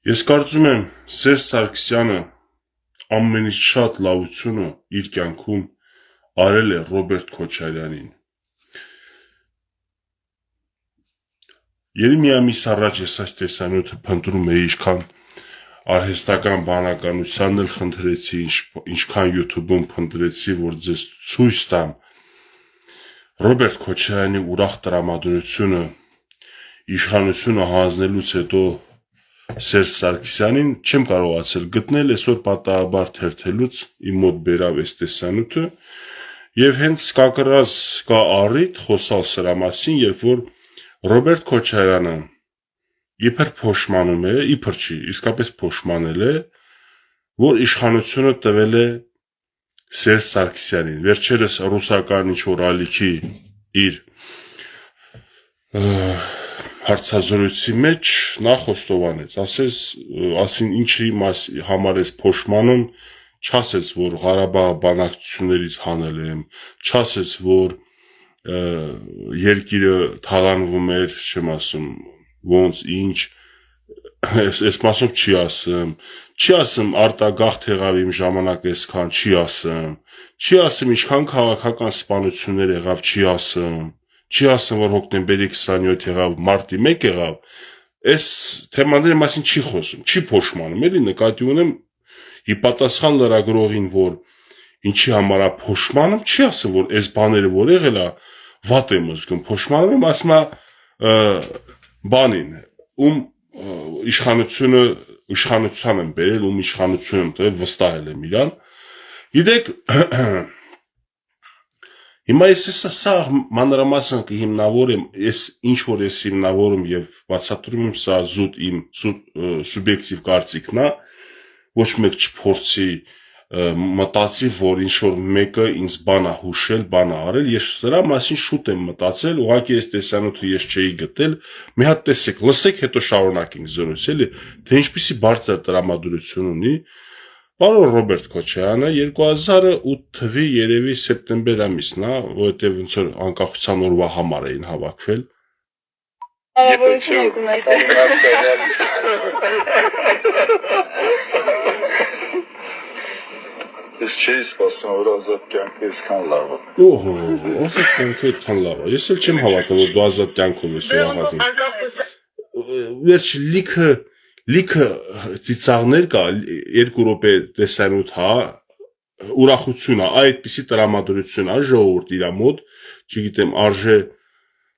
Ես կարծում եմ Սերժ Սարգսյանը ամենից շատ լավությունը իր կյանքում արել է Ռոբերտ Քոչարյանին։ Ելի մի ամիս առաջ ես այս տեսանյութը փնտրում էի, ինչքան արհեստական բանականությանն էլ խնդրեցի, ինչքան YouTube-ում փնտրեցի, որ ձեզ ցույց տամ Ռոբերտ Քոչարյանի ուրախ տրամադրությունը իշխանությունը հանձնելուց հետո Սերժ Սարգսյանին չեմ կարողացել գտնել, այսօր պատահաբար թերթելուց իմ մոտ բերավ այս տեսանյութը եւ հենց կակռած կա առիթ խոսալ սրա մասին, երբ որ Ռոբերտ Քոչարյանը իբր փոշմանում է, իբր չի, իսկապես փոշմանել է, որ իշխանությունը տվել է Սերժ Սարգսյանին։ Վերջերս ռուսական ինչ-որ ալիքի իր հարցազրույցի մեջ նա խոստովանեց, ասին ինչի համար ես փոշմանում, չասեց, որ Ղարաբաղ բանակցություններից հանել եմ, չասեց, որ երկիրը թալանվում էր, չեմ ասում, ոնց ինչ, այս մասով չի ասում արտագաղթ եղավ իմ ժամանակ այսքան, չի ասում ինչքան քաղաքական սպանություններ եղավ, չի ասում, որ հոկտեմբերի 27 եղավ, մարտի 1 եղավ, այս թեմաների մասին չի խոսում, չի փոշմանում, էլի նկատի ունեմ ի պատասխան լրագրողին, որ ինչի համար է փոշմանում, չի ասում, որ այս բաները որ եղել է, վատ եմ զգում, փոշմանում եմ, ասում է բանին, ում իշխանության եմ բերել, ում իշխանություն եմ տվել, վստահել եմ իրան։ Գիտեք, հիմա ես սա մանրամասն կհիմնավորեմ, ինչ որ ես հիմնավորում եւ բացատրում եմ, սա զուտ իմ սուբյեկտիվ կարծիքն է, ոչ մեկ չփորձի մտածի, որ ինչ որ մեկը ինձ բան է հուշել, բան է արել, ես սրա մասին շուտ եմ մտածել, ուղղակի այս տեսանյութը ես չէի գտել, մի հատ տեսեք, լսեք, հետո շարունակենք զրույց, էլի, թե ինչպիսի բարձր տրամադրություն ունի պարոն Ռոբերտ Քոչարյանը 2008 թվականի երևի սեպտեմբեր ամիսն է, որովհետև ոնց որ անկախության օրվա համար էին հավաքվել։ Ես չէի սպասում, որ ազատ կյանքը այսքան լավ է։ Օհո, ազատ կյանքը այդքան լավ է։ Ես էլ չեմ հավատում, որ դու ազատ կյանքով ես ուրախացել։ Վերջ լիքը ծիծաղներ կա, 2 րոպե տեսանյութ, հա, ուրախություն է, այդպիսի տրամադրություն է ժողովուրդ իրա մոտ, չգիտեմ, արժե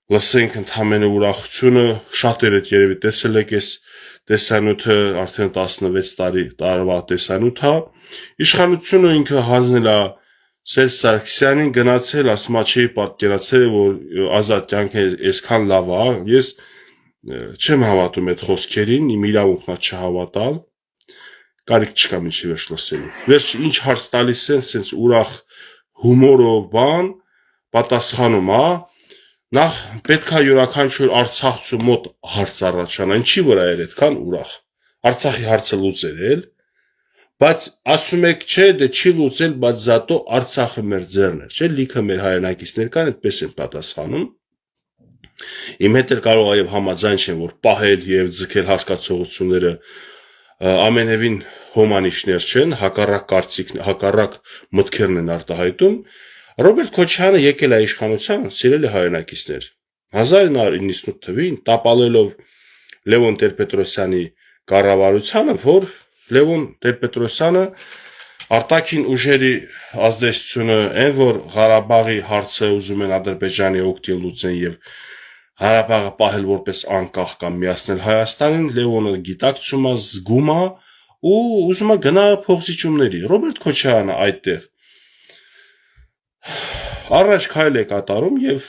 լսենք ընդհանրապես ուրախությունը, շատերդ երևի տեսել եք այս տեսանյութը, արդեն 16 տարվա տեսանյութ է, իշխանությունը ինքը հանձնել է Սերժ Սարգսյանին, գնացել, ասում է չի պատկերացել, որ ազատ կյանքը այսքան լավ է, ես չեմ հավատում այդ խոսքերին, իմ իրավունքն է չհավատալ, կարիք չկա մինչև վերջ լսելու։ Վերջ ինչ հարց տալիս են, սենց ուրախ հումորով բան, պատասխանում, հա, նախ պետք է յուրաքանչյուր արցախցու մոտ հարց առաջանա, ինչի վրա էր այդքան ուրախ։ Արցախի հարցը լուծել էլ, բայց ասում եք, չէ, դե չի լուծել, բայց զատո Արցախը մեր ձեռն էր, չէ, լիքը մեր հայրենակիցներ կան, այդպես են պատասխանում։ Իմ հետ էլ կարող է եւ համաձայն չեմ, որ պահել եւ ձգել հասկացողությունները ամենևին հոմանիշներ չեն, հակառակ մտքերն են արտահայտում։ Ռոբերտ Քոչարյանը եկել է իշխանության, սիրելի հայրենակիցներ, 1998 թվականին տապալելով Լևոն Տեր-Պետրոսյանի կառավարությանը, որ Լևոն Տեր-Պետրոսյանը արտաքին ուժերի ազդեցությունը, այն որ Ղարաբաղի հարցը ուզում են Ադրբեջանի օգտին լուծեն եւ Ղարաբաղը պահել որպես անկախ կամ միացնել Հայաստանին, Լևոնը գիտակցում է, զգում է ու ուզում է գնա փոխզիջումների։ Ռոբերտ Քոչարյանը այդտեղ առաջ քայլ է կատարում եւ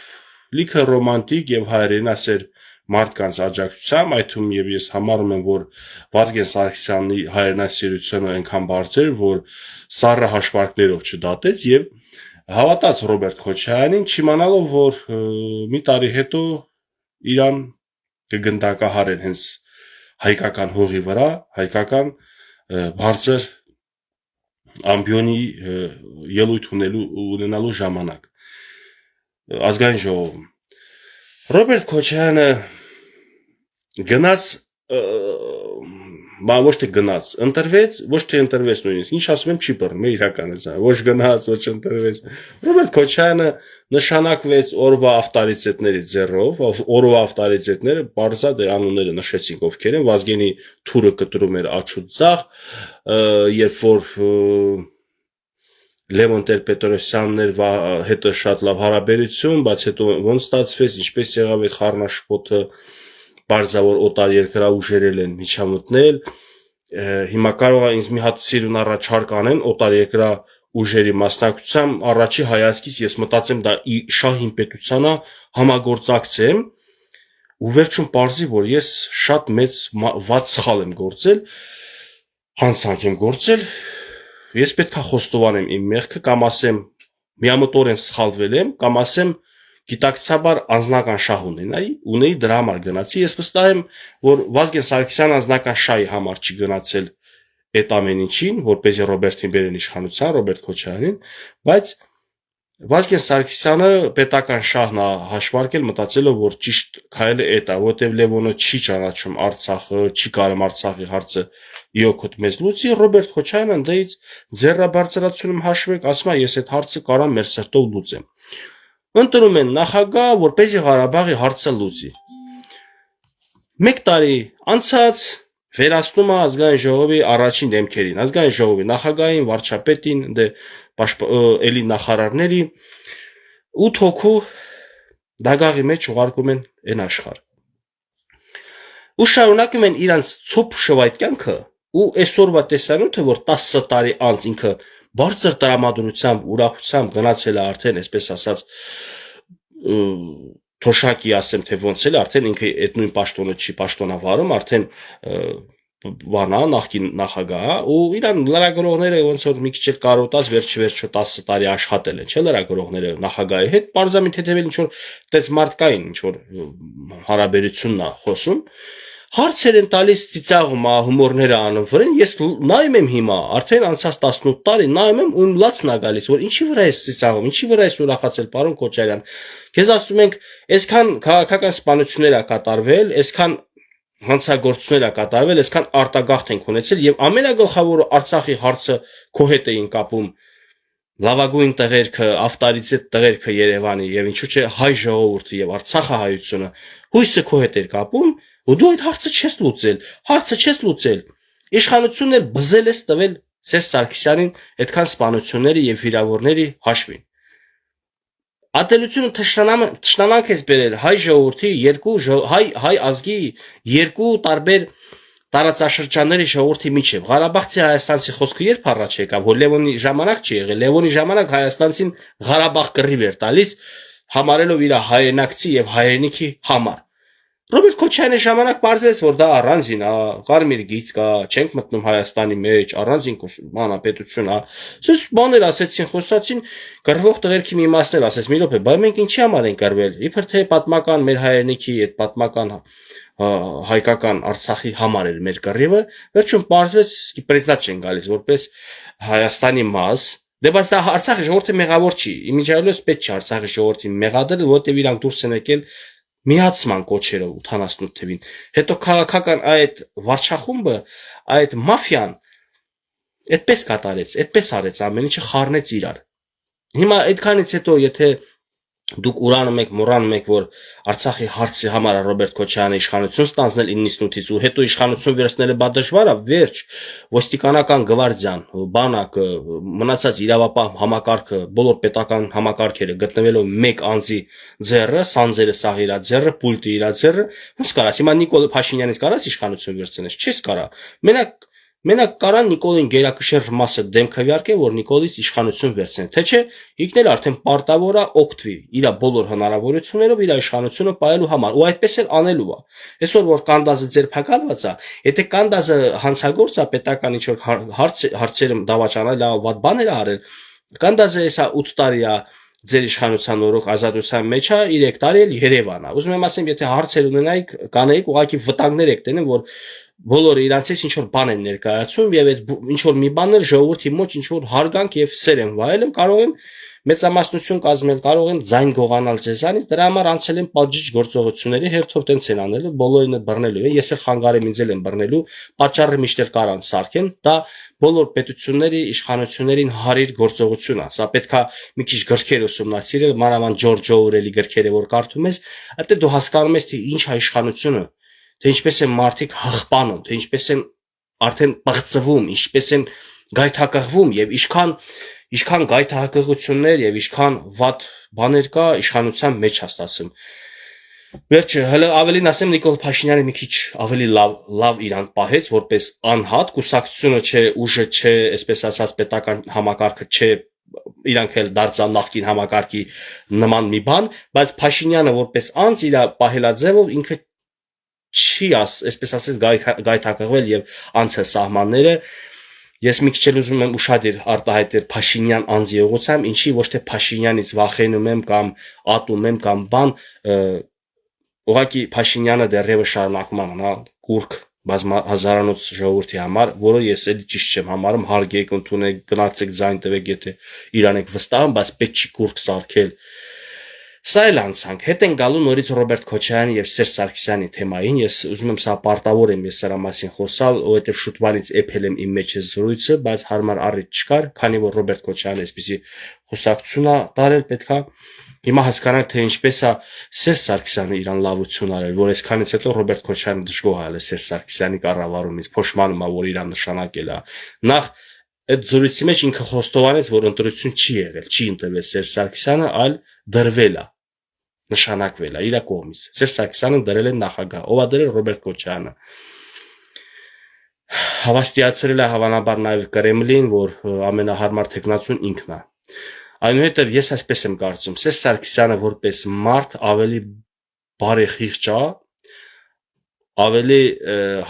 լիքը ռոմանտիկ եւ հայրենասեր մարդկանց աջակցությամբ, այդ թվում եւ ես համարում եմ, որ Վազգեն Սարգսյանի հայրենասիրությունը այնքան բարձր, որ սառը հաշվարկներով չդատեց եւ հավատաց Ռոբերտ Քոչարյանին, չիմանալով, որ մի տարի հետո իրան կգնդակահարեն հենց հայկական հողի վրա, հայկական բարձր ամբիոնի ելույթ ունենալու ժամանակ ազգային ժողովում։ Ռոբերտ Քոչարյանը գնաց բա ոչ թե գնաց, ընտրվեց, ոչ թե ընտրվեց նույնիսկ, ինչ ասում եմ չի բռնում, իրականը սա, ոչ գնաց, ոչ ընտրվեց։ Ռոբերտ Քոչարյանը նշանակվեց օրվա ավտորիտետների ձեռով, օրվա ավտորիտետները բարձա դեր անունները նշեցինք ովքեր են, Վազգենի թուրը կտրում էր աչու ձախ, երբ որ Լևոն Տեր-Պետրոսյանն էր հետը շատ լավ հարաբերություն, բայց հետո ոնց ստացվեց, ինչպես եղավ այդ խառնաշփոթը, բարձավոր օտար երկրաուժերել են միջամտնել, հիմա կարող է ինձ մի հատ սիրուն առաջարկ անեն օտար երկրա ուժերի մասնակցությամբ առաջի հայացքից ես մտածեմ դա շահին պետությանա համագործակցեմ ու վերջում պարզի որ ես շատ մեծ վատ սխալ եմ գործել հանցանք եմ գործել ես պետքա խոստովանեմ իմ մեղքը կամ ասեմ միամտորեն սխալվել եմ կամ ասեմ գիտակցաբար անձնական շահ ունեի դրա համար գնացի ես վստահ եմ որ Վազգեն Սարգսյանը անձնական շահի համար չի գնացել այդ ամեն ինչին որպեսզի Ռոբերտին բերեն իշխանության Ռոբերտ Քոչարյանին բայց Վազգեն Սարգսյանը պետական շահն է հաշվարկել մտածելով որ ճիշտ քայլը է դա որտեվ Լևոնը չի ճանաչում Արցախը չի կարում Արցախի հարցը իօքոտ մեզ լուծի Ռոբերտ Քոչարյանը ընդդից ձեռաբարձրացնում հաշվեք ասում է ես այդ հարցը կարամ մեր սրտով լուծեմ ընտրում են նախագահ որպեսզի Ղարաբաղի հարցը լուծի 1 տարի անցած վերացնում է ազգային ժողովի առաջին դեմքերին ազգային ժողովի նախագահին վարչապետին դե էլի նախարարների 8 հոգու դագաղի մեջ ուղարկում են այն աշխարհ ու շարունակում են իրանց ցոփ շվայտ կյանքը ու այսօրվա տեսանյութը որ 10 տարի անց ինքը բարձր տրամադրությամբ ուրախությամբ գնացել է արդեն այսպես ասած թոշակի ասեմ թե ոնց էլ արդեն ինքը այդ նույն պաշտոնը չի պաշտոնավարում արդեն բանա նախկին նախագահ ու իրան լրագրողները ոնց որ մի քիչ էլ կարոտած վերջ-վերջո 10 տարի աշխատել են չէ լրագրողները նախագահի հետ բարձամիտ հետևել ինչ որ այդպես մարդկային ինչ որ հարաբերությունն է խոսում հարցեր են տալիս ծիծաղում է հումորները անում վրան ես նայում եմ հիմա արդեն անցած 18 տարի նայում եմ ու լացն է գալիս որ ինչի վրա է ծիծաղում ինչի վրա է ուրախացել պարոն Քոչարյան քեզ ասում ենք այսքան քաղաքական սպանություններ ա կատարվել այսքան հանցագործություններ ա կատարվել այսքան արտագաղթ ենք ունեցել եւ ամենագլխավորը Արցախի հարցը քո հետ էին կապում լավագույն տղերքը ավտորիտետ տղերքը Երևանի եւ ինչու՞ չէ հայ ժողովուրդը եւ Արցախահայությունը հույսը քո հետ էր կապում ու դու այդ հարցը չես լուծել իշխանությունն էլ բզել ես տվել Սերժ Սարգսյանին այդքան սպանությունների եւ վիրավորների հաշվին ատելությունը թշնամանք ես բերել հայ ժողովրդի հայ ազգի երկու տարբեր տարածաշրջանների ժողովրդի միջև Ղարաբաղցի հայաստանցի խոսքը երբ առաջ եկավ որ Լևոնի ժամանակ չի եղել Լևոնի ժամանակ հայաստանցին Ղարաբաղ կռիվ էր տալիս համարելով իր հայրենակցի եւ հայրենիքի համար Ռոբերտ Քոչարյանի ժամանակ պարզեց որ դա առանձին է կարմիր գիծ կա չենք մտնում Հայաստանի մեջ առանձին բանապետություն է սուս բաներ ասեցին խոսացին գրվող տղերքի մի մասն էլ ասեց մի րոպե բայց մենք ինչի համար ենք գրվել իբր թե պատմական մեր հայրենիքի այդ պատմական հայկական Արցախի համար էր մեր կռիվը վերջում պարզվեց պրեզնատ չեն գալիս որպես Հայաստանի մաս դե բայց դա Արցախի ժողովրդի մեղավոր չի իմիջիայլոց պետք չի Արցախի ժողովրդին մեղադրել որտեւ իրանք դուրս են եկել միացման կոչերով 88 թվին հետո քաղաքական այդ վարչախումբը այդ մաֆիան այդպես կատարեց այդպես արեց ամեն ինչը խառնեց իրար հիմա այդքանից հետո եթե դուք ուրանում եք մոռանում եք որ Արցախի հարցի համար Ռոբերտ Քոչարյանը իշխանություն ստանձնել 98-ից ու հետո իշխանություն վերցնելը բա դժվար է վերջ ոստիկանական գվարդիան բանակը մնացած իրավապահ համակարգը բոլոր պետական համակարգերը գտնվելով մեկ անձի ձեռը սանձերը սաղ իր ձեռը պուլտը իր ձեռը ոնց կարաս հիմա Նիկոլ Փաշինյանից կարաս իշխանություն վերցնես չես կարա Մենակ կարան Նիկոլին գերակշիռ մասը դեմքավյարկե որ Նիկոլից իշխանություն վերցնեն թե չէ ինքն էլ արդեն պարտավոր է օգտվի իր բոլոր հնարավորություններով իր իշխանությունը պահելու համար ու այդպես էլ անելու է այսօր որ Կանդազը ձերբակալված է եթե Կանդազը հանցագործ է պետական ինչ որ հարցերը դավաճանել լավ վատ բաներ արել Կանդազը էսա 8 տարի է ձեր իշխանության օրոք ազատության մեջ է 3 տարի էլ Երևան է ուզում եմ ասեմ եթե հարցեր ունենայիք կանեիք ուղղակի վտանգներ եք տենում որ բոլորը իրանցից ինչ որ բան են ներկայացում եւ այդ ինչ որ մի բաններ ժողովրդի մոտ ինչ որ հարգանք եւ սեր են վայելում, կարող են մեծամասնություն կազմել, կարող են ձայն գողանալ ձեզանից, դրա համար անցել են պատժիչ գործողությունների հերթով տենց են անելու, բոլորին բռնելու են, ես էլ խանգարեմ ինձ էլ են բռնելու, պատճառը միշտ էլ կարան սարքեն, դա բոլոր պետությունների, իշխանություններին հարիր գործողություն է, սա պետքա մի քիչ գրքեր ուսումնասիրել, մանավանդ Ջորջ Օրվելի գրքերը որ կարդում ես, այդտեղ դու հասկանում ես թե ինչ է իշխանությունը, թե ինչպես են մարդիկ հղպանում, թե ինչպես են արդեն բղծվում, ինչպես են գայթակղվում եւ ինչքան գայթակղություններ եւ ինչքան վատ բաներ կա իշխանության մեջ հաստասում։ Վերջը հələ ավելին ասեմ Նիկոլ Փաշինյանը մի քիչ ավելի լավ իրան պահեց որպես անհատ, կուսակցությունը չէ, ուժը չէ, այսպես ասած պետական համակարգը չէ, իրանք էլ դարձան նախկին համակարգի նման մի բան, բայց Փաշինյանը որպես անձ իր պահելաձևով ինքը չի այսպես ասած գայթակղվել եւ անցել սահմանները։ Ես մի քիչ էլ ուզում եմ ուշադիր արտահայտել Փաշինյան անձի ուղղությամբ, ինչի ոչ թե Փաշինյանից վախենում եմ կամ ատում եմ կամ բան, ուղղակի Փաշինյանը դեռևս շարունակում է մնալ կուրք բազմահազարանոց ժողովրդի համար, որը ես էլի ճիշտ չեմ համարում, հարգեք, ընդունեք, գնացեք ձայն տվեք, եթե իրան եք վստահում, բայց պետք չի կուրք սարքել։ Սա էլ անցանք, հետ են գալու նորից Ռոբերտ Քոչարյանի եւ Սերժ Սարգսյանի թեմային, ես ուզում եմ սա պարտավոր եմ ես սրա մասին խոսալ, որովհետեւ շուտվանից էփել եմ իմ մեջ այս զրույցը, բայց հարմար առիթ չկար, քանի որ Ռոբերտ Քոչարյանը այսպեսի խոսակցություն է տարել, պետքա հիմա հասկանանք թե ինչպես է Սերժ Սարգսյանը իրան լավություն արել, որ այսքանից հետո Ռոբերտ Քոչարյանը դժգոհ է Սերժ Սարգսյանի կառավարումից, փոշմանում է, որ իրան նշանակել է։ Նախ այդ զրույցի մեջ ինքը խոստովանեց, որ ընտրություն չի եղել, չի ընտրվել Սերժ Սարգսյանը, այլ դրվել է, նշանակվել է իր կողմից։ Սերժ Սարգսյանը դրել են նախագահ, ով է դրել Ռոբերտ Քոչարյանը։ Հավաստիացրել է հավանաբար նաև Կրեմլին, որ ամենահարմար թեկնածուն ինքն է։ Այնուհետև ես այսպես եմ կարծում, Սերժ Սարգսյանը որպես մարդ ավելի բարեխիղճ է, ավելի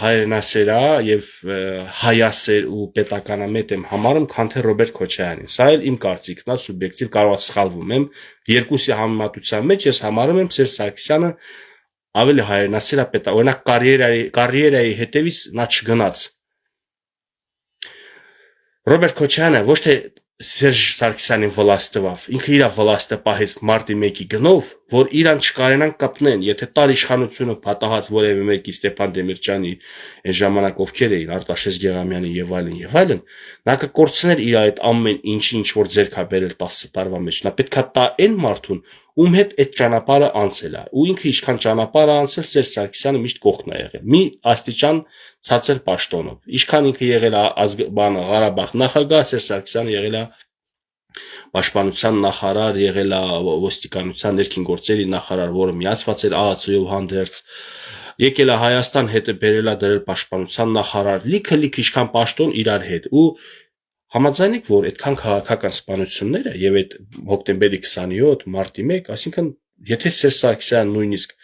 հայրենասեր է եւ հայասեր ու պետականամետ եմ համարում, քան թե Ռոբերտ Քոչարյանին։ Սա էլ իմ կարծիքն է, սուբյեկտիվ, կարող է սխալվում եմ։ Երկուսի համեմատության մեջ ես համարում եմ Սերժ Սարգսյանը ավելի հայրենասեր է պետ, օրինակ կարիերայի հետևից նա չգնաց։ Ռոբերտ Քոչարյանը ոչ թե Սերժ Սարգսյանին վլաստվավ, ինքը իր վլաստը պահեց մարտի 1-ի գնով, որ իրան չկարենան կպնեն, եթե տար իշխանությունը պատահած որևէ մեկի Ստեփան Դեմիրճյանի այն ժամանակ ովքեր էին Արտաշես Գեղամյանի եւ այլն, նա կկորցներ իր այդ ամեն ինչ որ ձեռք է բերել 10 տարվա մեջ, նա պետքա տա այն մարդուն, ում հետ այդ ճանապարհը անցել է, ու ինքը ինչքան ճանապարհ է անցել, Սերժ Սարգսյանը միշտ կողքն է եղել, մի աստիճան ցածր պաշտոնով, ինչքան ինքը եղել է Ղարաբաղ նախագահ, Սերժ Սարգսյանը եղել է պաշտպանության նախարար, եղել է ոստիկանության ներքին գործերի նախարար, որը միացված էր ԱԱՑ-ով հանդերձ, եկել է Հայաստան, հետը բերել է դրել պաշտպանության նախարար, լիքը ինչքան պաշտոն իրար հետ, ու համաձայնեք, որ այդքան քաղաքական սպանությունները եւ այդ հոկտեմբերի 27, մարտի 1, այսինքն եթե Սերժ Սարգսյանը նույնիսկ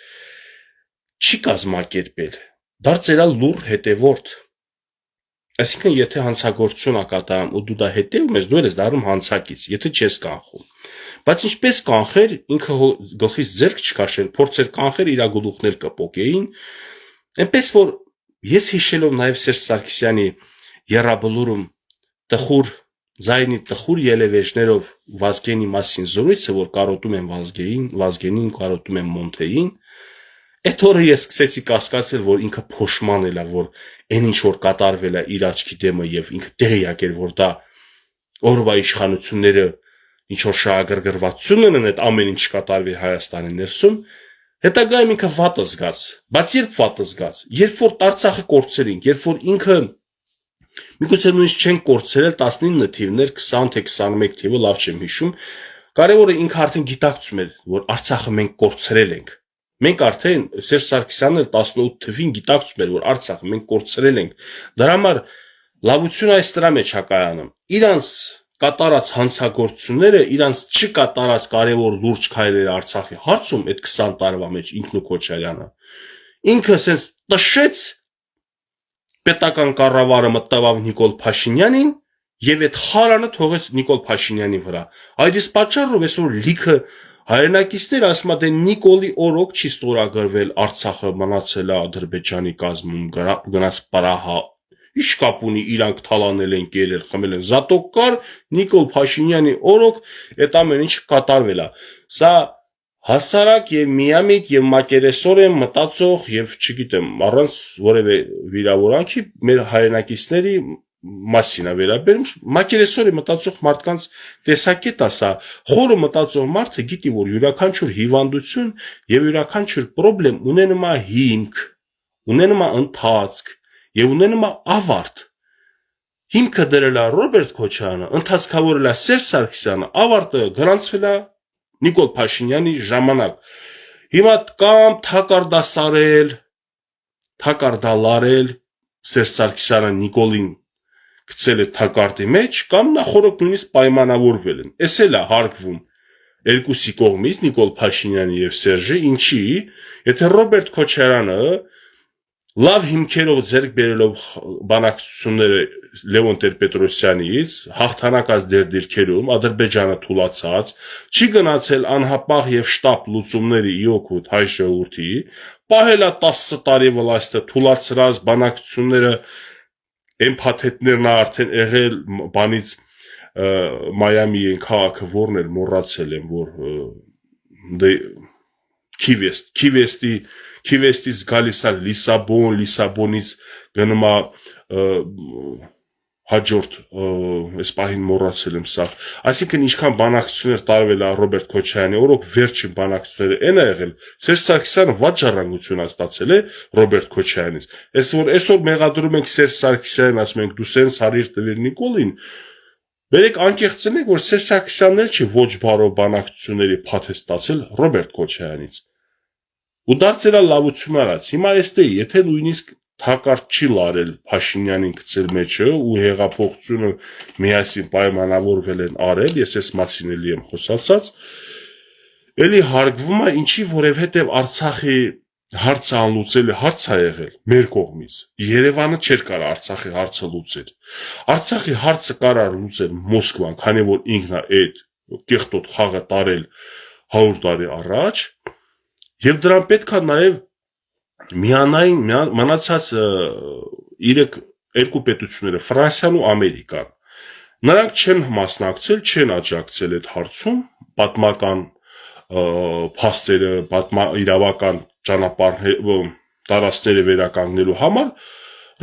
չի կազմակերպել, դարձել է լուր հետևորդ։ Այսինքն եթե հանցագործություն ա կատարում ու դու դա հետևում ես, դու ես դառնում հանցակից, եթե չես կանխում։ Բայց ինչպես կանխեր, ինքը գլխից ձեռք չքաշել, փորձեր կանխեր, իր գլուխներ կպոկեին, այնպես որ ես հիշելով նաեւ Սերժ Սարգսյանի երրաբլուրում տխուր ձայնի տխուր ելևեջներով Վազգենի մասին զրույցը, որ կարոտում են Վազգենին, կարոտում են Մոնթեին, այդ օրը ես սկսեցի կասկածել, որ ինքը փոշմանել է, որ այն ինչ որ կատարվել է իր աչքի դեմը եւ ինքը տեղյակ էր, որ դա օրվա իշխանությունները ինչ որ շահագրգռվածություն են այդ ամեն ինչ կատարվի Հայաստանի ներսում, հետագայում ինքը վատը զգաց, բայց երբ վատը զգաց, երբ որ Արցախը կորցրին, երբ որ ինքը միգուցե նույնիսկ չեն կորցրել 19 թիվներ, 20 թե 21 թիվը, լավ չեմ հիշում, կարևորը ինքը արդեն գիտակցում էր, որ Արցախը մենք կորցրել ենք։ Մենք արդեն Սերժ Սարգսյանն էլ 18 թվին գիտակցում էր, որ Արցախը մենք կորցրել ենք։ Դրա համար լավությունը այս դրա մեջ է կայանում։ Իրանց կատարած հանցագործությունները, իրանց չկատարած կարևոր լուրջ քայլերը Արցախի հարցում այդ 20 տարվա մեջ ինքն ու Քոչարյանը ինքը ասես տշեց պետական կառավարը մտավ Նիկոլ Փաշինյանին եւ այդ խարանը թողեց Նիկոլ Փաշինյանի վրա։ Այդ իսկ պատճառով այսօր լիքը Հայրենակիցները ասում են, թե Նիկոլի օրոք չի ստորագրվել Արցախը մնացել է Ադրբեջանի կազմում, գնաց Պարահա։ Ինչ կապ ունի իրանք թալանել են, կերել, խմել են։ Զատո կար Նիկոլ Փաշինյանի օրոք այդ ամեն ինչ կատարվել է։ Սա հասարակ եւ միամիտ եւ մակերեսորեն մտածող եւ չգիտեմ առանց որևէ վիրավորանքի մեր հայրենակիցների մասին է վերաբերում մակերեսորը մտածող մարդկանց տեսակետ է սա խորը մտածող մարդը գիտի որ յուրաքանչյուր հիվանդություն եւ յուրաքանչյուր խնդրեմ ունենում է հիմք ունենում է ընթացք եւ ունենում է ավարտ հիմքը դրել է Ռոբերտ Քոչարյանը ընթացքավորել է Սերժ Սարգսյանը ավարտը գրանցվել է Նիկոլ Փաշինյանի ժամանակ հիմա կամ թակարդասարել թակարդալարել Սերժ Սարգսյանը Նիկոլին գցել է թակարդի մեջ կամ նախորդ նույնիսկ պայմանավորվել են։ Էս էլ է հարգվում երկուսի կողմից Նիկոլ Փաշինյանի եւ Սերժի, ինչի, եթե Ռոբերտ Քոչարյանը լավ հիմքերով ձեռք բերելով բանակցությունները Լևոն Տեր-Պետրոսյանից հաղթանակած դերդիրքերում Ադրբեջանը թուլացած, չի գնացել անհապաղ եւ շտապ լուծումների իօքուտ հայ ժողովրդի, պահել է 10 տարի վլաստը թուլացրած բանակցությունները Այն փաթեթներն արդեն եղել բանից Մայամի են քաղաքը որն էր մոռացել եմ որ Քիվեստից գալիս է Լիսաբոնից գնում է հաջորդ այս պահին մոռացել եմ սա այսինքն ինչքան բանակցություններ տարվել է Ռոբերտ Քոչարյանի օրոք վերջին բանակցությունները այն է եղել Սերժ Սարգսյանը ված ժառանգություն է ստացել է Ռոբերտ Քոչարյանից այսօր մեղադրում ենք Սերժ Սարգսյանին ասում ենք դու սենց հարիր տվիր Նիկոլին բերեք անկեղծենք որ Սերժ Սարգսյանն էլ չի ոչ բարով բանակցությունների փաթեթ ստացել Ռոբերտ Քոչարյանից ու դարձել է լավություն արած հիմա էստե եթե նույնիսկ Թակարդ չի լարել Փաշինյանին գցել մեջը ու հեղափոխությունը միասին պայմանավորվել են արել, ես այս մասին էլի եմ խոսացած, էլի հարգվում է ինչի որովհետև Արցախի հարցը անլուծել հարց է եղել մեր կողմից։ Երևանը չէր կարող Արցախի հարցը լուծել։ Արցախի հարցը կարող լուծել Մոսկվան, քանի որ ինքն է այդ կեղտոտ խաղը տարել 100 տարի առաջ, եւ դրան պետք է նաեւ Միանային մնացած երկու պետությունները Ֆրանսիան ու Ամերիկան նրանք չեն մասնակցել, չեն աջակցել այդ հարցում պատմական փաստերը, իրավական ճանապարհ տարածքները վերականգնելու համար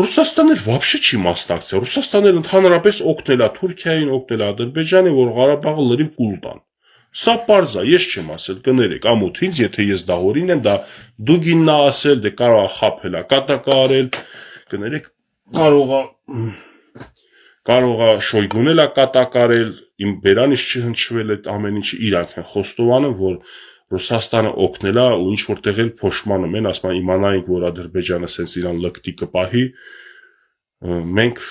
Ռուսաստանը вообще չի մասնակցել։ Ռուսաստանը ընդհանրապես օգնել է Թուրքիային, օգնել է Ադրբեջանին, որ Ղարաբաղը լրիվ կուլ տան։ Սա պարզ է, ես չեմ ասել, կներեք, ամոթ ինձ, եթե ես դահորին եմ, դա դուգինն է ասել, դե կարող է խաբել, կատակարել, կներեք, կարող է Շոյգուն էլ է կատակարել, իմ բերանից չհնչվել այդ ամեն ինչը իրանք են խոստովանում, որ Ռուսաստանը օգնել է ու ինչ որտեղ էլ փոշմանում են, ասում են իմանայինք, որ Ադրբեջանը սենց իրան լկտի կպահի, մենք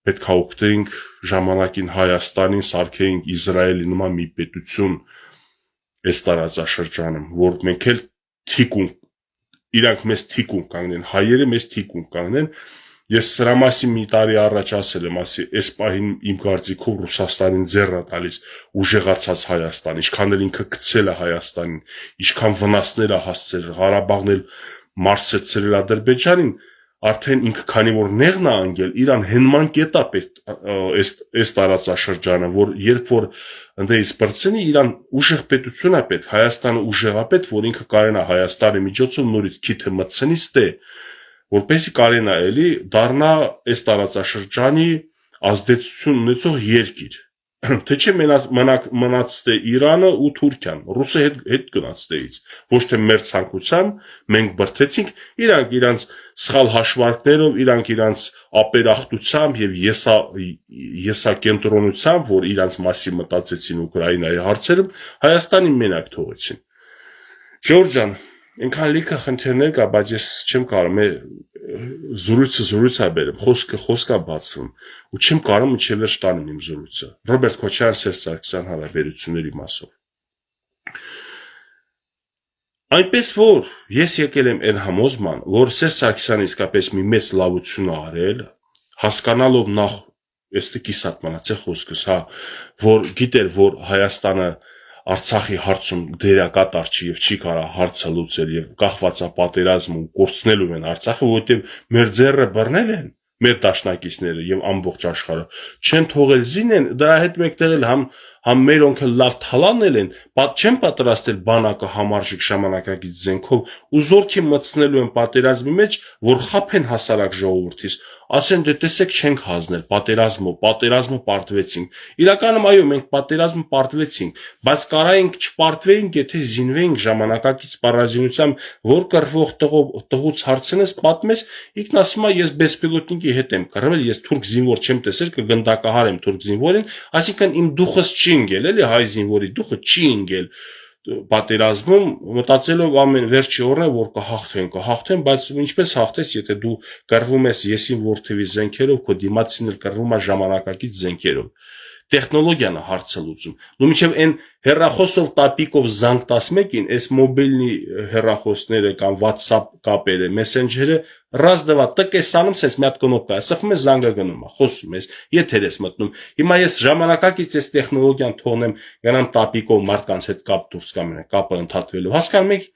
պետք է օգտենք ժամանակին Հայաստանին, սարքեինք Իսրայելի նման մի պետություն այս տարածաշրջանում, որ մենք էլ թիկունք, իրանք մեզ թիկունք կանգնեն, հայերը մեզ թիկունք կանգնեն, ես սրա մասին մի տարի առաջ ասել եմ, ասի, այս պահին իմ կարծիքով Ռուսաստանին ձեռը տալիս ուժեղացած Հայաստան, ինչքան էլ ինքը գցել է Հայաստանին, ինչքան վնասներ է հասցրել, Ղարաբաղն էլ մարսեցրել Ադրբեջանին, արդեն ինքը քանի որ նեղն է անգել, իրան հենման կետ է պետք այս տարածաշրջանը, որ երբ որ ընդդեից բրցնի, իրան ուժեղ պետություն է պետք, Հայաստանը ուժեղ է պետք, որ ինքը կարենա Հայաստանի միջոցով նորից քիթը մտցնի ստե, որպեսզի կարենա էլի դառնա այս տարածաշրջանի ազդեցություն ունեցող երկիր։ Թե չէ մնաց թե Իրանը ու Թուրքիան, Ռուսը հետ գնաց տեից, ոչ թե մեր ցանկության, մենք բրթեցինք, իրանք իրանց սխալ հաշվարկներով, իրանք իրանց ապերախտությամբ եւ եսակենտրոնությամբ, որ իրանց մասի մտածեցին Ուկրաինայի հարցերում, Հայաստանին մենակ թողեցին։ Ժորժ ջան, այնքան լիքը խնդիրներ կա, բայց ես չեմ կարող, զրույցը բերեմ, խոսքը բացվում, ու չեմ կարող մինչև վերջ տանեմ իմ զրույցը։ Ռոբերտ Քոչարյան Սերժ Սարգսյան հարաբերությունների մասով։ Այնպես որ ես եկել եմ այն համոզման, որ Սերժ Սարգսյանը իսկապես մի մեծ լավություն է արել, հասկանալով նախ, էստե կիսատ մնաց է խոսքս, հա, որ գիտեր, որ Հայաստանը Արցախի հարցում դերակատար չի եւ չի կարա հարցը լուծել եւ կախվածա պատերազմ ու կորցնելու են Արցախը, որովհետեւ մեր ձեռը բռնել են մեր դաշնակիցները եւ ամբողջ աշխարհը չեն թողել զինեն, դրա հետ մեկտեղ էլ համ մերոնքը լավ թալանել են, չեն պատրաստել բանակը համարժեք ժամանակակից զենքով ու զորքի մտցնելու են պատերազմի մեջ, որ խափեն հասարակ ժողովրդից, ասեն դե տեսեք չենք հանձնել պատերազմը պարտվեցինք։ Իրականում այո, մենք պատերազմը պարտվեցինք, բայց կարայինք չպարտվեինք, եթե զինվեինք ժամանակակից սպառազինությամբ, որ կռվող տղուց հարցնես, պատմես, ինքն ասում է ես բեսպիլոտնիկի հետ եմ կռվել, ես թուրք զինվոր չեմ տեսել, կգնդակահարեմ թուրք զինվորին, այսինքն իմ դուխս չի ընկել, էլի հայ զինվորի դուխը չի ընկել պատերազմում, մտածելով ամեն վերջի օրը որ կհաղթեն, բայց ինչպես հաղթես, եթե դու կռվում ես եսին ворթևի զենքերով, քո դիմացին էլ կռվում է ժամանակակից զենքերով։ Տեխնոլոգիան է հարցը լուծում։ Ու մինչև այն հեռախոսով տապիկով զանգ 11-ին, այս մոբիլնի հեռախոսները կամ WhatsApp կապերը, մեսենջերը ռազդվա տկեսանում ես մի հատ կնոպկա, սխում ես զանգը գնում է, խոսում ես, եթեր ես մտնում։ Հիմա ես ժամանակակից այս տեխնոլոգիան թողնեմ, գնամ տապիկով մարդկանց հետ կապ դուրս կամ կապը ընդհատվելու։ Հասկանում եք,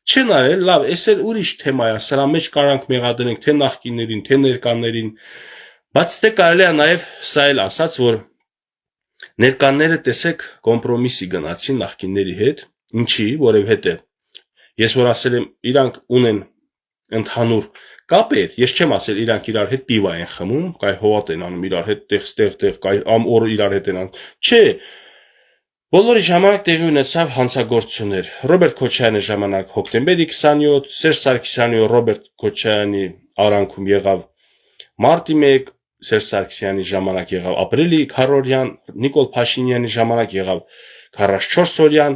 չեն արել, լավ, այս էլ ուրիշ թեմա է, սրա մեջ կարանք մեղադրենք թե նախկիններին, թե ներկաներին, բայց դե կարելի է նաև սա էլ ասած, որ ներկաները տեսեք կոմպրոմիսի գնացին նախկինների հետ, ինչի, որովհետև ես որ ասել եմ, իրանք ունեն ընդհանուր կապեր, ես չեմ ասել իրանք իրար հետ պիվա են խմում, կայ հովատ են անում իրար հետ տեղ, կայ օր իրար հետ են անում, չէ, բոլորի ժամանակ տեղի ունեցավ հանցագործություններ, Ռոբերտ Քոչարյանի ժամանակ հոկտեմբերի 27, Սերժ Սարգսյանի ու Ռոբերտ Քոչարյանի արանքում եղավ մարտի 1, Սերժ Սարգսյանի ժամանակ եղավ ապրիլի 4-օրյան, Նիկոլ Փաշինյանի ժամանակ եղավ 44-օրյան,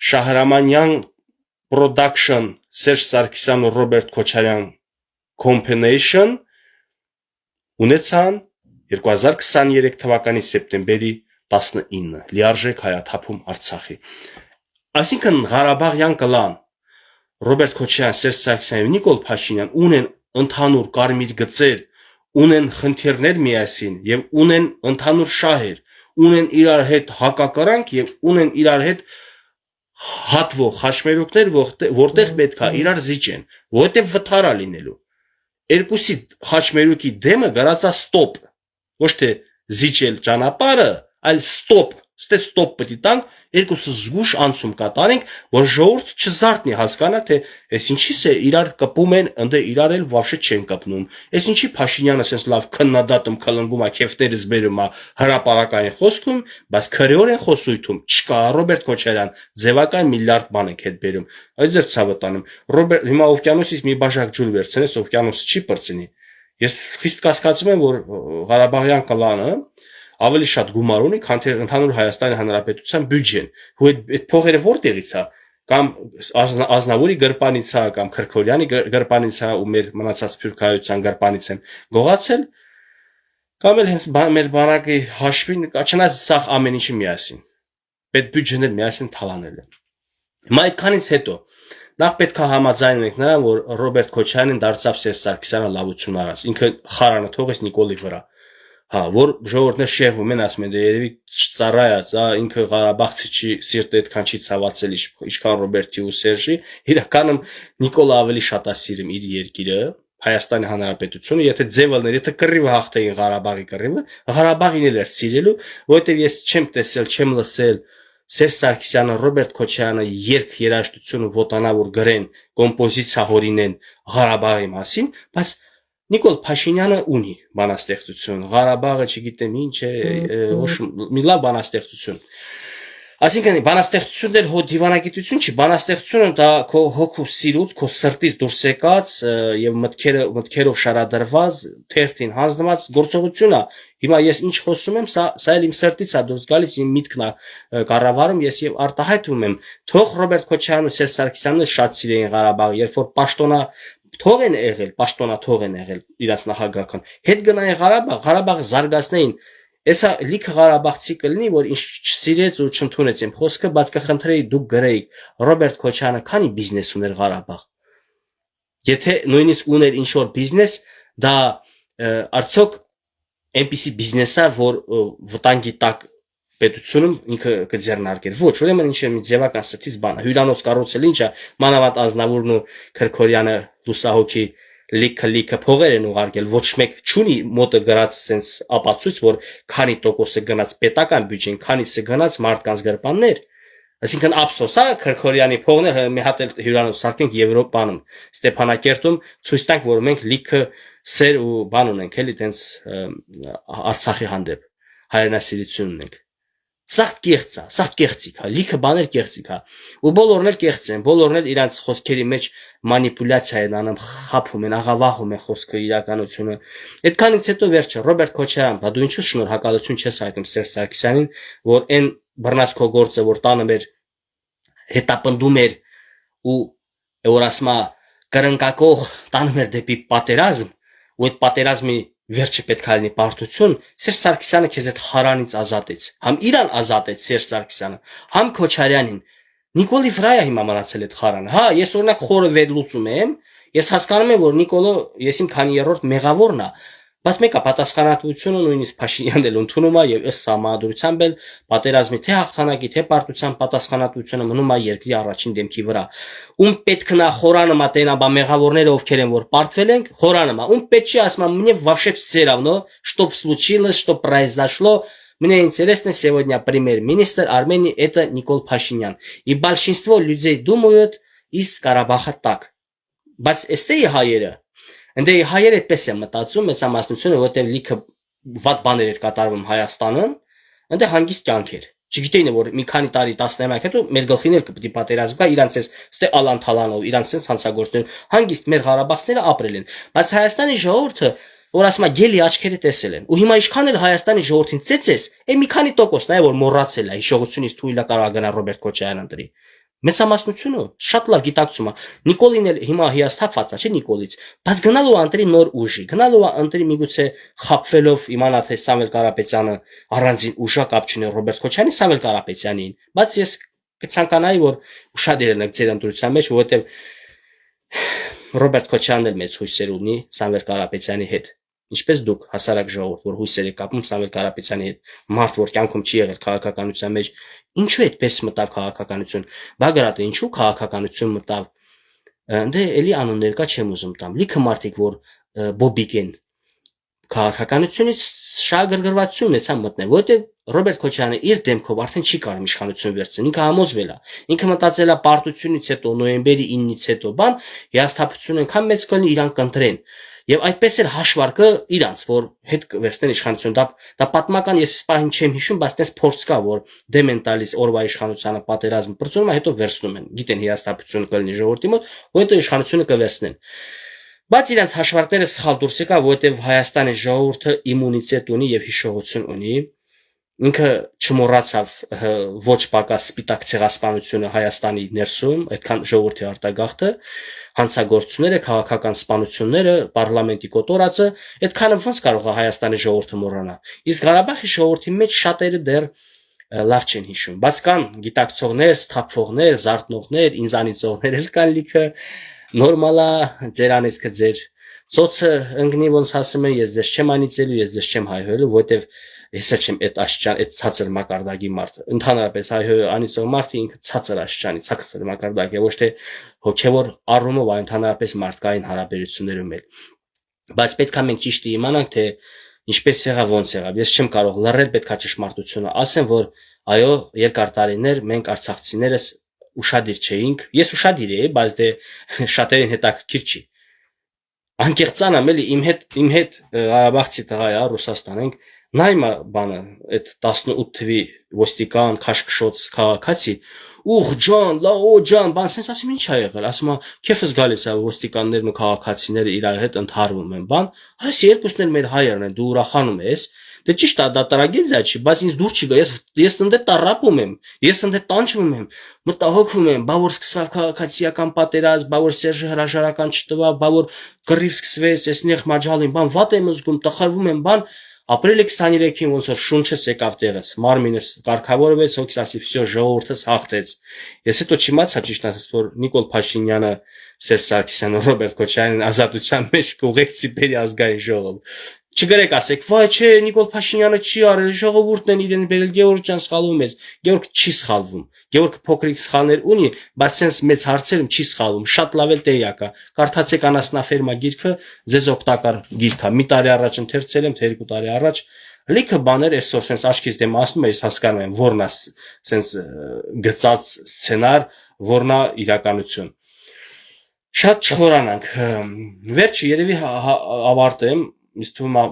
Շահրամանյան Production, Սերժ Սարգսյան ու Ռոբերտ Քոչարյան Combination ունեցան 2023 թվականի սեպտեմբերի 19 լիարժեք հայաթափում Արցախի։ Այսինքն Ղարաբաղյան կլան Ռոբերտ Քոչարյան, Սերժ Սարգսյան և Նիկոլ Փաշինյան ունեն ընդհանուր կարմիր գծեր, ունեն խնդիրներ միասին եւ ունեն ընդհանուր շահեր, ունեն իրար հետ հակակրանք եւ ունեն իրար հետ հատվող խաչմերուկներ, որտեղ պետքա իրար զիջեն, որովհետեւ վթարա լինելու։ Երկուսի խաչմերուկի դեմը գրածա ստոպ, ոչ թե զիջել ճանապարհը, այլ ստոպ, ստոպ պետք է տանք, երկուսը զգուշ անցում կատարենք, որ ժողովուրդ չզարթնի հասկանա, թե այս ինչի՞ս է իրար կպում են, ընդ իրար էլ վավշե չեն կպնում։ Այս ինչի Փաշինյանը ասես լավ քննադատում քլնգում է, քեֆտերից բերում է հրապարակային խոսքում, բայց քրեորեն խոսույթում չկա Ռոբերտ Քոչարյան, ձևական միլիարդ բան եք հետ բերում։ Այդ ձեր ցավը տանում։ Ռոբերտ հիմա օվկիանոսից մի բաժակ ջուր վերցնես, օվկիանոսը չի պրծնի։ Ես խիստ կասկածում եմ, որ Ղարաբաղյան կլանը ավելի շատ գումար ունի, քան թե ընդհանուր Հայաստանի Հանրապետության բյուջեն։ Ու այդ փողերը որտեղից է, կամ Ազնավուրի գրպանից է, կամ Քրքորյանի գրպանից է, ու մեր մնացած Սփյուռքահայության գրպանից են գողացել, կամ էլ հենց մեր բանակի հաշվին, չնայած սա ամեն ինչի միասին։ Պետ բյուջեն էլ միասին թալանել են։ Հիմա այդքանից հետո նախ պետք է համաձայնենք նրան, որ Ռոբերտ Քոչարյանին դարձավ Սերժ Սարգսյանը լավություն արած, ինքը խարանը թողեց Նիկոլի վրա։ Հա, որ ժողովուրդները շեղվում են, ասում են, դե երևի ծառայած, ինքը Ղարաբաղցի չի, սիրտը այդքան չի ցավացել, ինչքան Ռոբերտի ու Սերժի, իրականում Նիկոլը ավելի շատ է սիրում իր երկիրը, Հայաստանի Հանրապետությունը, եթե ձևալներ, եթե կռիվը հաղթեին Ղարաբաղի կռիվը, Ղարաբաղին էլ էր սիրելու, որովհետև ես չեմ տեսել, չեմ լսել Սերժ Սարգսյանը, Ռոբերտ Քոչարյանը երաժշտությունը ոտանավոր գրեն, կոմպոզիցիա հորինեն Ղարաբաղի մասին, բայց Նիկոլ Փաշինյանը ունի բանաստեղծություն, Ղարաբաղը չգիտեմ ինչ է, ոչ մի լավ բանաստեղծություն։ Այսինքն բանաստեղծությունն էլ հո դիվանագիտություն չի, բանաստեղծությունը դա քո հոգու սիրուց, քո սրտից դուրս եկած եւ մտքերով շարադրված, թերթին հանձնված գործողություն է։ Հիմա ես ինչ խոսում եմ, սա էլ իմ սրտից է դուրս գալիս, իմ միտքն է կառավարում, ես եւ արտահայտվում եմ։ Թող Ռոբերտ Քոչարյանը, Սերժ Սարգսյանը շատ սիրեին Ղարաբաղը, երբ որ պաշտոնա թող են եղել, պաշտոնաթող են եղել իրաց նախագահական։ Հետ գնային Ղարաբաղը զարգացնեին։ Էսա լիքը Ղարաբաղցի կլինի, որ ինչ չսիրեց ու չընդունեց իմ խոսքը, բայց կխնդրեի դուք գրեիք Ռոբերտ Քոչարյանը քանի բիզնես ուներ Ղարաբաղ։ Եթե նույնիսկ ուներ ինչ որ բիզնես, դա արդյոք այնպիսի բիզնես է, որ վտանգի տակ պետությունում ինքը կձեռնարկեր։ Ոչ, ուրեմն ինչ է մի ձևական ստից բան։ Հյուրանոց կառուցել ինչա, մանավանդ Ազնավուրն ու Քրքորյանը լուսահոգի լիքը փողեր են ուղարկել, ոչ մեկ չունի մոտը գրած sense ապացույց, որ քանի տոկոսը գնաց պետական բյուջեն, քանիսը գնաց մարդկանց գրպաններ։ Այսինքն ափսոս է Քրքորյանի փողները մի հատ էլ հյուրանոց սարքենք Եվրոպանում, Ստեփանակերտում ցույց տանք, որ մենք լիքը սեր ու բան ունենք, էլի տենց Արցախի հանդեպ հայրենասիրություն ունենք։ Սա կեղծիկ է, լիքը բաներ կեղծիկ է։ Ու բոլորն էլ կեղծ են, բոլորն էլ իրանց խոսքերի մեջ մանիպուլյացիա են անում, խափում են, աղավաղում են խոսքը իրականությունը։ Այդքանից հետո վերջը Ռոբերտ Քոչարյան, բա դու ինչու շնորհակալություն չես հայտնում Սերժ Սարգսյանին, որ այն բռնացքո գործը, որ տանում էր, հետապնդում էր ու որ ասма կրնկակող տանում էր դեպի պատերազմ, ու այդ պատերազմի վերջը պետք է լինի պարտություն, Սերժ Սարգսյանը քեզ այդ խարանից ազատեց։ Համ իրան ազատեց Սերժ Սարգսյանը, համ Քոչարյանին։ Նիկոլի վրա է հիմա մնացել այդ խարանը։ Հա, ես օրինակ խորը վերլուծում եմ, ես հասկանում եմ, որ Նիկոլը ես իմ քանի երրորդ մեղավորն է, բայց մեկը պատասխանատվությունը նույնիսկ Փաշինյանն էլ ընդունում է եւ ըստ համադրությամբ էլ պատերազմի թե հաղթանակի թե պարտության պատասխանատվությունը մնում է երկրի առաջին դեմքի վրա։ Ում պետք նա խորանը մատենա բա մեղավորները ովքեր են որ պարտվել են, խորանը մա։ Ում պետք չի ասма мне вообще все равно, что случилось, что произошло. Мне интересно сегодня премьер-министр Армении это Никол Пашинян. И большинство людей думают из Карабаха так. Բայց էստե հայերը Ընդ հայերը այդպես են մտածում, մեծամասնությունը, որտեղ լիքը վատ բաներ էր կատարվում Հայաստանում, ընդ հանգիստ կյանք էր։ Չգիտեին որ մի քանի տարի 10 հետո մեր գլխին էլ կպիտի պատերազմ գա, իրանց էս ստե ալանթալանով, իրանց էս հանցագործներ, հանգիստ մեր Ղարաբաղցիները ապրել են։ Բայց Հայաստանի ժողովուրդը, որ ասма գելի աչքերը տեսել են։ Ու հիմա ինչքան էլ Հայաստանի ժողովրդին ծեծես, մի քանի տոկոսն է որ մոռացել է, հիշողությունից թույլ է կարող գնա Ռոբերտ Քոչարյանն ընտրի։ Մեծամասնությունը շատ լավ գիտակցում է։ Նիկոլին էլ հիմա հիասթափված է, չէ՞ Նիկոլից, բայց գնալու է ընտրի նոր ուժի, գնալու է ընտրի միգուցե խապվելով իմանա թե Սամվել Կարապետյանը առանձին ուժա կապ չունի Ռոբերտ Քոչարյանի Սամվել Կարապետյանին, բայց ես կցանկանայի որ ուշադիր ելնեք ձեր ընտրության մեջ, որովհետև Ռոբերտ Քոչարյանն էլ մեծ հույսեր ունի Սամվել Կարապետյանի հետ։ Ինչպես դուք հասարակ ժողովուրդ, որ հույսեր եք կապում Սամվել Կարապետյանի հետ, մարդ որ կյանքում չի եղել քաղաքականության մեջ, ինչու այդպես մտավ քաղաքականություն։ Բագրատը ինչու քաղաքականություն մտավ։ Դե էլի անուններ կա չեմ ուզում տամ։ Լիքը մարդիկ որ բոբիկ են քաղաքականությունից շահագրգռվածություն ունեցան մտնել, որովհետև Ռոբերտ Քոչարյանը իր դեմքով արդեն չի կարող իշխանություն վերցնել, ինքը համոզվել է։ Ինքը մտածել է պարտությունից հետո նոյեմբերի 9-ից հետո բան, հիասթափություն այնքան մեծ կլինի իրան կընտրեն։ Եվ այդպես էր հաշվարկը իրանց, որ հետ վերցնեն իշխանություն, դա պատմական ես սպահին չեմ հիշում, բայց դες փորձ կա, որ դեմենտալիս օրվա իշխանությունը պատերազմ բրծում է, հետո վերցնում են։ Գիտեն հիասթափություն կլինի ժողովրդի մոտ, ու հետո իշխանությունը կվերցնեն։ Բայց իրանց հաշվարկները սխալ դուրս եկա, որովհետև Հայաստանի ժողովուրդը իմունիտետ ունի եւ հիշողություն ունի։ Ինքը չմոռացավ ոչ պակաս սպիտակ ցեղասպանությունը Հայաստանի ներսում, այդքան ժողովրդի արտագաղթը, հանցագործությունները, քաղաքական սպանությունները, պարլամենտի կոտորածը, այդքանը ոնց կարող է Հայաստանի ժողովուրդը մոռանալ։ Իսկ Ղարաբաղի ժողովրդի մեջ շատերը դեռ լավ չեն հիշում։ Բայց կան գիտակցողներ, սթափվողներ, զարթնողներ, ինձանիծողներ էլ կան լիքը, նորմալ է, ձեր անեսքը ձեր ծոցը ընկնի ոնց ասում են, ես ձեզ չեմ անիծելու, ես ձեզ չեմ հայհոյելու, որովհետև ես չեմ այդ աշճան, այդ ցածր մակարդակի մարդ։ Ընդհանրապես հայհոյ անիծող մարդը ինքը ցածր աշճանի, ցածր մակարդակ է, ոչ թե հոգևոր առումով, այլ ընդհանրապես մարդկային հարաբերություններում էլ։ Բայց պետք է մենք ճիշտ իմանանք, թե ինչպես եղավ, ոնց եղավ։ Ես չեմ կարող լռել, պետք է ճշմարտությունը ասեմ, որ այո, երկար տարիներ մենք արցախցիներս ուշադիր չէինք։ Ես ուշադիր էի, բայց դե շատերին հետաքրքիր չի։ Անկեղծանամ էլի իմ հետ Ղարաբաղցի տղա է, Ռուսաստան ենք, նայմա բանը, այդ 18 թվի ոստիկան, քաշքշոց քաղաքացի, ուղ ջան, լաո ջան, բան sense ասում ինչ ա եղել, ասում քեֆս գալիս է ոստիկաններն ու քաղաքացիները իրար հետ ընդհարվում են, բան, այս երկուսն էլ մեր հայերն են, դու ուրախանում ես, դե ճիշտ է, դա տրագեդիա չի, բայց ինձ դուր չի գա, ես ընդե տարապում եմ, ես ընդե տանջվում եմ, մտահոգվում եմ, բա որ սկսավ քաղաքացիական պատերազմ, բա որ Սերժը հրաժարական չտվավ, բա որ կռիվ սկսվեց, ես նեղ մաջալին, բան վատ եմ զգում, տխրվում եմ, բան ապրիլի 23-ին ոնց որ շունչս եկավ տեղս, մարմինս կարգավորվեց, հոգիս ասի, всё, ժողովուրդս հաղթեց։ Ես հետո չիմացա ճիշտ ասած, որ Նիկոլ Փաշինյանը, Սերժ Սարգսյանը, Ռոբերտ Քոչարյանին ազատության մեջ կուղեկցի բերի ազգային ժողով։ Չգրեք ասեք, վայ, չէ, Նիկոլ Փաշինյանը չի արել, ժողովուրդն են իրեն բերել, Գևորգ ջան սխալվում ես։ Գևորգ չի սխալվում։ Գևորգ փոքրիկ սխալներ ունի, բայց sense մեծ հարցերում չի սխալվում։ Շատ լավ էլ տեղյակ է։ Կարդացեք Անասնաֆերմա գիրքը, ձեզ օգտակար գիրք է։ Մի տարի առաջ ընթերցել եմ, թե 2 տարի առաջ։ Լիքը բաներ այսօր sense աչքից դեմ ասում եմ, ես հասկանում եմ, որն է sense գծած սցենար, որն է իրականություն։ Շատ չխորանանք։ Վերջը երևի ավարտեմ, ինձ թվում է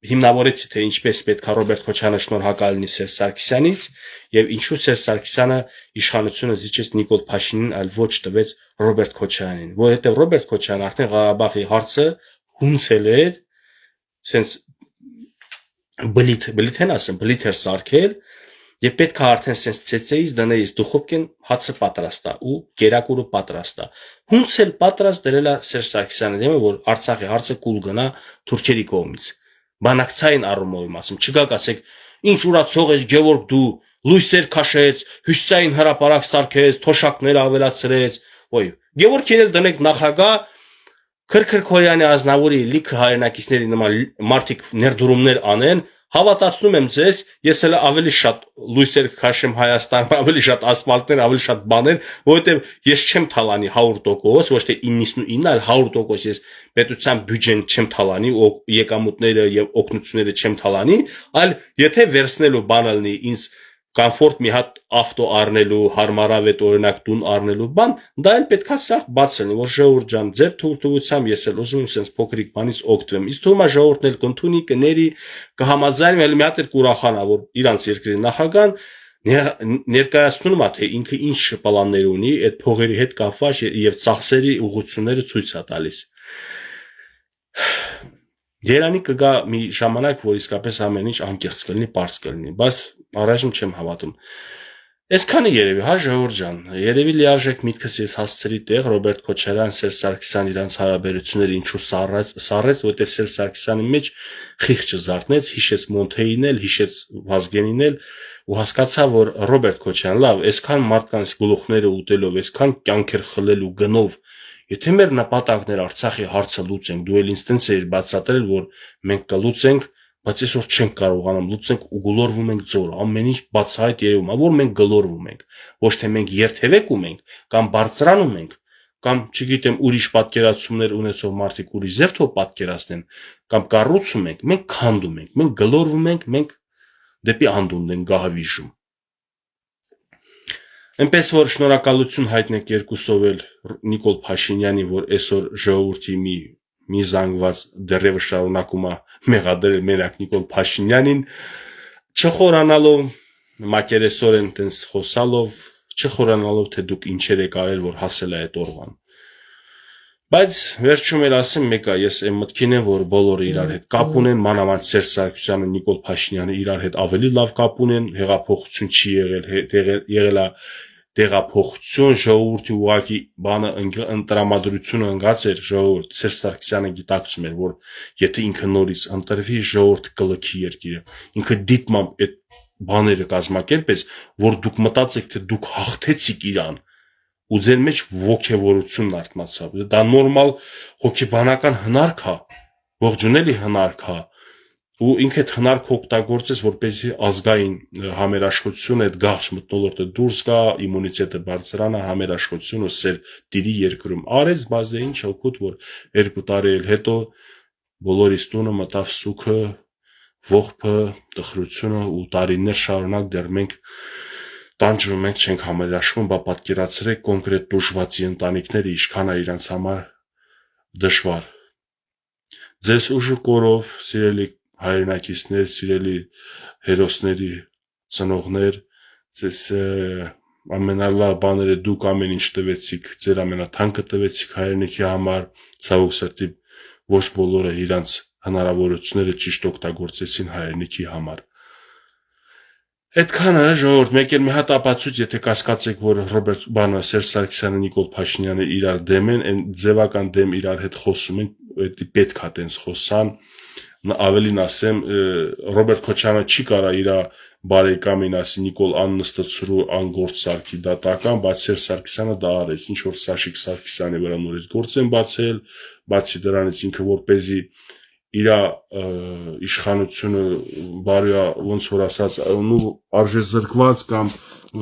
հիմնավորեցի թե ինչպես պետք է Ռոբերտ Քոչյանը շնորհակալ լինի Սերժ Սարգսյանից եւ ինչու Սերժ Սարգսյանը իշխանությունը զիջեց Նիկոլ Փաշինյանին, այլ ոչ տվեց Ռոբերտ Քոչյանին, որովհետեւ Ռոբերտ Քոչյանը արդեն Ղարաբաղի հարցը հունցել էր, sense բլիթեն ասեմ, բլիթ էր սարքել եւ պետք է արդեն sense ցեցեից դնեից դուխովկեն հացը պատրաստ է ու կերակուրը պատրաստ է։ Հունցել պատրաստ դրել է Սերժ Սարգսյանը դեմը, որ Արցախի հարցը կուլ գնա թուրքերի կողմից։ Բանակցային առումով ասում, չգաք ասեք, ինչ ուրացող ես Գևորգ դու, լույսեր քաշեց, հյուսային հրապարակ սարքեց, թոշակներ ավելացրեց։ Ոյ, Գևորգ երել դնեք նախագահ Քրքրքորյանի Ազնավուրի լիքը հայրենակիցների նման մարդիկ ներդրումներ անեն, հավատացնում եմ ձեզ, ես էլ ավելի շատ լույսեր քաշեմ Հայաստանում, ավելի շատ ասֆալտներ, ավելի շատ բաներ, որովհետև ես չեմ թալանի 100%, ոչ թե 99, այլ 100% ես պետության բյուջեն չեմ թալանի, եկամուտները եւ օգնությունները չեմ թալանի, այլ եթե վերցնելու բանը լինի ինձ կոմֆորտ մի հատ ավտո առնելու, հարմարավետ օրինակ տուն առնելու բան, դա էլ պետքա սա բաց լինի, որ ժողովուրդ ջան, ձեր թույլտվությամբ ես էլ ուզում եմ sense փոքրիկ բանից օգտվեմ։ Իսկ թվում է ժողովուրդն էլ կընդունի, կների, կհամաձայնվի, էլ մի հատ էլ կուրախանա, որ իրանց երկրի նախագահան ներկայացնում է, թե ինքը ինչ պլաններ ունի, այդ փողերի հետ կապված եւ ծախսերի ուղղությունները ցույց է տալիս։ Երանի կգա մի ժամանակ, որ իսկապես ամեն ինչ անկեղծ կլինի, པարզ կլինի, բայց առայժմ չեմ հավատում։ Այսքանը երևի, հա ժողովուրդ ջան, երևի լիարժեք միտքս ես հասցրի տեղ Ռոբերտ Քոչարյան, Սերժ Սարգսյան իրանց հարաբերությունները ինչու սառեց, որտեղ Սերժ Սարգսյանի մեջ խիղճը զարթնեց, հիշեց Մոնթեին էլ, հիշեց Վազգենին էլ ու հասկացա, որ Ռոբերտ Քոչարյան, լավ, այսքան մարդկանց գլուխները ուտելով, այսքան կյանքեր խլելու գնով, եթե մեր նպատակն էր Արցախի հարցը լուծենք, դու էլ ինձ տենց էիր բացատրել, որ մենք կլուծենք, բայց այսօր չենք կարողանում լուծենք ու գլորվում ենք ձոր, ամեն ինչ բացահայտ երևում է, որ մենք գլորվում ենք, ոչ թե մենք երթևեկում ենք, կամ բարձրանում ենք, կամ չգիտեմ ուրիշ պատկերացումներ ունեցող մարդիկ ուրիշ ձև թող պատկերացնեն, կամ կառուցում ենք, մենք քանդում ենք, մենք գլորվում ենք, մենք դեպի անդունդ ենք գահավիժում։ Այնպես որ շնորհակալություն հայտնեք երկուսով էլ Նիկոլ Փաշինյանին, որ այսօր ժողովրդի մի զանգված դեռևս շարունակում է մեղադրել մենակ Նիկոլ Փաշինյանին, չխորանալով, մակերեսորեն տենց խոսալով, չխորանալով, թե դուք ինչեր եք արել, որ հասել է այդ օրվան։ Բայց վերջում էլ ասեմ մեկը, ես այն մտքին եմ, որ բոլորը իրար հետ կապ ունեն, մանավանդ Սերժ Սարգսյանը, Նիկոլ Փաշինյանը իրար հետ ավելի լավ կապ ունեն, հեղափոխություն չի եղել է տեղափոխություն, ժողովրդի ուղղակի բանը տրամադրությունը ընկած էր, ժողովուրդ Սերժ Սարգսյանը գիտակցում էր, որ եթե ինքը նորից ընտրվի, ժողովուրդը կլքի երկիրը, ինքը դիտմամբ այդ բաները կազմակերպեց, որ դուք մտածեք, թե դուք հաղթեցիք իրան, ու ձեր մեջ ոգևորությունն արթնացավ։ Դա նորմալ հոգեբանական հնարք է, ողջունելի հնարք է, ու ինքը այդ հնարքը օգտագործեց, որպեսզի ազգային համերաշխությունը, այդ գաղջ մթնոլորտը դուրս գա, իմունիտետը բարձրանա, համերաշխությունը սեր տիրի երկրում։ Արեց, բայց դե ինչ օգուտ, որ 2 տարի էլ հետո բոլորիս տունը մտավ սուքը, ողբը, տխրությունը ու տարիներ շարունակ դեռ մենք տանջվում ենք, չենք համերաշխվում, բա պատկերացրեք կոնկրետ դժվացի ընտանիքները ինչքան է իրանց համար դժվար։ Ձեզ ուժը կորով, սիրելի հայրենակիցներ, սիրելի հերոսների ծնողներ, ձեզ ամենալավ բաները դուք ամեն ինչ տվեցիք, ձեր ամենաթանկը տվեցիք հայրենիքի համար, ցավոք սրտի ոչ բոլորը իրանց հնարավորությունները ճիշտ օգտագործեցին հայրենիքի համար։ Այդքանը ժողովուրդ, մեկ էլ մի հատ ապացույց, եթե կասկածեք, որ Սերժ Սարգսյանը, Նիկոլ Փաշինյանը իրար դեմ են, այն ձևական դեմ իրար հետ խոսում են, պետք է տենց խոսան, ավելին ասեմ, Ռոբերտ Քոչյանը չի կարա իր բարեկամին ասի Նիկոլ աննստացրու անգործ սարքի դատական, բայց Սերժ Սարգսյանը դա արեց, ինչ որ Սաշիկ Սարգսյանի վրա նորից գործ են բացել, բացի դրանից ինքը որպեսզի իր իշխանությունը բարյա ոնց որ ասած ու արժեզրկված կամ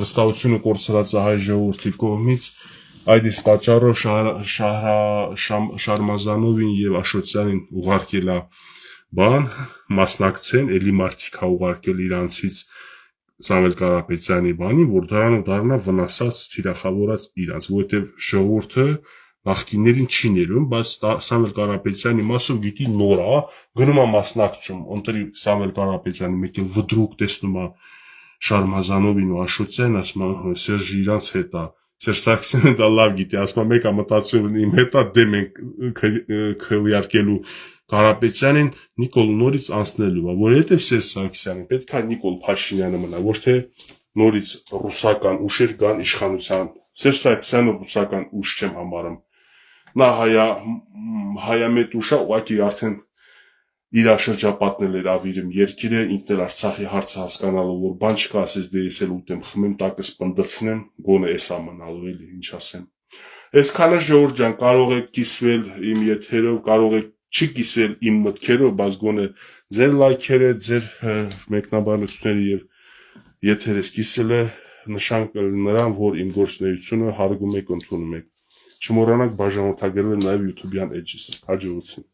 վստահությունը կորցրած է հայ ժողովրդի կողմից այդ իսկ պատճառով Շարմազանովին եւ Աշոտյանին ուղարկել է բան մասնակցեն էլի մարդիկ հա ուղարկել իրանցից Սամվել Կարապետյանի բանին որ դրանով դառնա վնասած թիրախավորած իրանց որովհետեւ ժողովուրդը նախկիններին չի ներում, բայց Սամվել Կարապետյանի մասով գիտի նոր է, գնում է մասնակցում, ընտրի Սամվել Կարապետյանի մեկ էլ վդրուկ տեսնում է Շարմազանովին ու Աշոտյանին, ասում է Սերժը իրանց հետ է, Սերժ Սարգսյանը դա լավ գիտի, ասում է մեկը մտածում իմ հետ է դեմ ենք քվեարկելու Կարապետյանին Նիկոլ նորից անցնելու է, որովհետև Սերժ Սարգսյանին պետք է Նիկոլ Փաշինյանը մնա, ոչ թե նորից ռուսական ուժեր կան իշխանության, Սերժ Սարգսյանը ռուսական ուժ չեմ համարում նա հայամետ ուշա ուղղակի արդեն իր շրջապատնել էր ավիրում երկիրը ինքն էլ Արցախի հարցը հասկանալով որ բան չկա ասես դե ես էլ ուտեմ խմեմ տակս պնդցնեմ գոնե էսա մնալու էլի ինչ ասեմ այսքանը ժողովուրդ ջան կարող եք կիսվել իմ եթերով կարող եք չկիսել իմ մտքերով բայց գոնե ձեր լայքերը ձեր մեկնաբանությունները եւ եթերս կիսելը նշան կլինի նրան որ իմ գործունեությունը հարգում եք ընդունում եք Չմոռանաք բաժանորդագրվել նաև YouTube-յան էջից։ Հաջողություն։